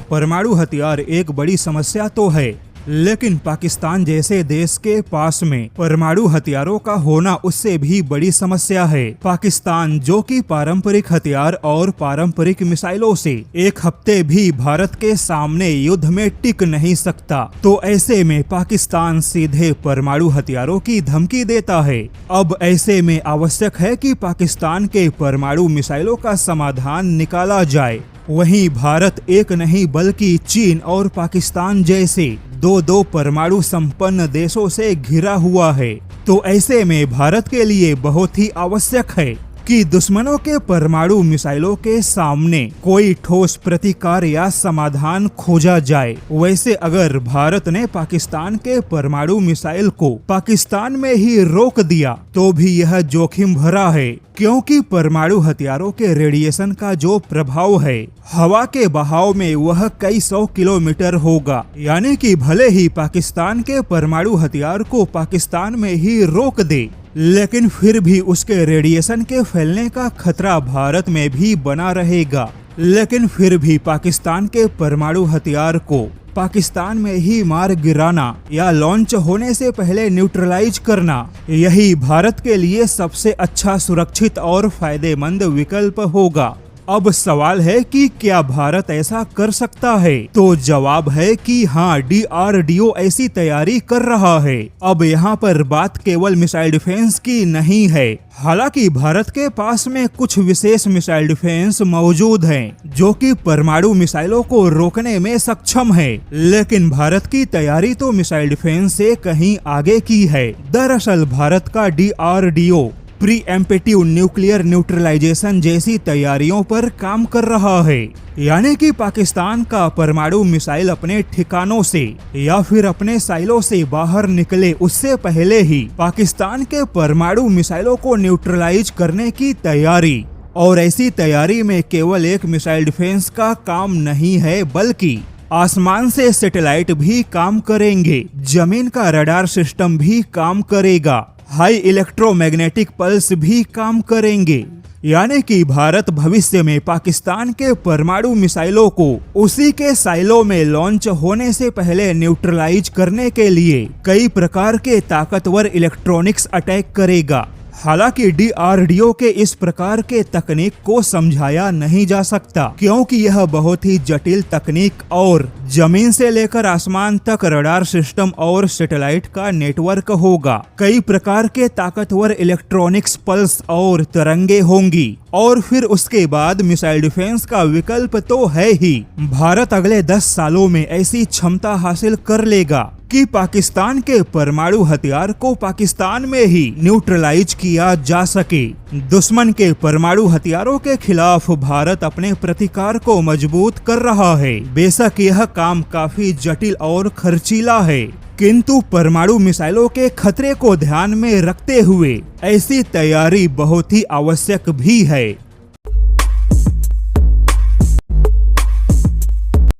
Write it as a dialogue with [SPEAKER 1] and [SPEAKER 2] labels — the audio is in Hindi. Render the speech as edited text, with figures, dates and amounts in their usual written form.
[SPEAKER 1] परमाणु हथियार एक बड़ी समस्या तो है, लेकिन पाकिस्तान जैसे देश के पास में परमाणु हथियारों का होना उससे भी बड़ी समस्या है। पाकिस्तान जो कि पारंपरिक हथियार और पारंपरिक मिसाइलों से एक हफ्ते भी भारत के सामने युद्ध में टिक नहीं सकता, तो ऐसे में पाकिस्तान सीधे परमाणु हथियारों की धमकी देता है। अब ऐसे में आवश्यक है कि पाकिस्तान के परमाणु मिसाइलों का समाधान निकाला जाए। वहीं भारत एक नहीं बल्कि चीन और पाकिस्तान जैसे दो परमाणु संपन्न देशों से घिरा हुआ है, तो ऐसे में भारत के लिए बहुत ही आवश्यक है कि दुश्मनों के परमाणु मिसाइलों के सामने कोई ठोस प्रतिकार या समाधान खोजा जाए। वैसे अगर भारत ने पाकिस्तान के परमाणु मिसाइल को पाकिस्तान में ही रोक दिया तो भी यह जोखिम भरा है, क्योंकि परमाणु हथियारों के रेडिएशन का जो प्रभाव है हवा के बहाव में वह कई 100 किलोमीटर होगा। यानी कि भले ही पाकिस्तान के परमाणु हथियार को पाकिस्तान में ही रोक दे, लेकिन फिर भी उसके रेडिएशन के फैलने का खतरा भारत में भी बना रहेगा। लेकिन फिर भी पाकिस्तान के परमाणु हथियार को पाकिस्तान में ही मार गिराना या लॉन्च होने से पहले न्यूट्रलाइज करना, यही भारत के लिए सबसे अच्छा, सुरक्षित और फायदेमंद विकल्प होगा। अब सवाल है कि क्या भारत ऐसा कर सकता है? तो जवाब है कि हाँ, DRDO ऐसी तैयारी कर रहा है। अब यहाँ पर बात केवल मिसाइल डिफेंस की नहीं है। हालांकि भारत के पास में कुछ विशेष मिसाइल डिफेंस मौजूद हैं, जो कि परमाणु मिसाइलों को रोकने में सक्षम है, लेकिन भारत की तैयारी तो मिसाइल डिफेंस से कहीं आगे की है। दरअसल भारत का DRDO प्रीएम्प्टिव न्यूक्लियर न्यूट्रलाइजेशन जैसी तैयारियों पर काम कर रहा है। यानी कि पाकिस्तान का परमाणु मिसाइल अपने ठिकानों से या फिर अपने साइलों से बाहर निकले उससे पहले ही पाकिस्तान के परमाणु मिसाइलों को न्यूट्रलाइज करने की तैयारी। और ऐसी तैयारी में केवल एक मिसाइल डिफेंस का काम नहीं है, बल्कि आसमान से सैटेलाइट भी काम करेंगे, जमीन का रडार सिस्टम भी काम करेगा, हाई इलेक्ट्रोमैग्नेटिक पल्स भी काम करेंगे। यानी कि भारत भविष्य में पाकिस्तान के परमाणु मिसाइलों को उसी के साइलों में लॉन्च होने से पहले न्यूट्रलाइज करने के लिए कई प्रकार के ताकतवर इलेक्ट्रॉनिक्स अटैक करेगा। हालांकि DRDO के इस प्रकार के तकनीक को समझाया नहीं जा सकता, क्योंकि यह बहुत ही जटिल तकनीक और जमीन से लेकर आसमान तक रडार सिस्टम और सैटेलाइट का नेटवर्क होगा। कई प्रकार के ताकतवर इलेक्ट्रॉनिक्स पल्स और तरंगे होंगी, और फिर उसके बाद मिसाइल डिफेंस का विकल्प तो है ही। भारत अगले 10 सालों में ऐसी क्षमता हासिल कर लेगा कि पाकिस्तान के परमाणु हथियार को पाकिस्तान में ही न्यूट्रलाइज किया जा सके। दुश्मन के परमाणु हथियारों के खिलाफ भारत अपने प्रतिकार को मजबूत कर रहा है। बेशक यह काम काफी जटिल और खर्चीला है, किंतु परमाणु मिसाइलों के खतरे को ध्यान में रखते हुए ऐसी तैयारी बहुत ही आवश्यक भी है।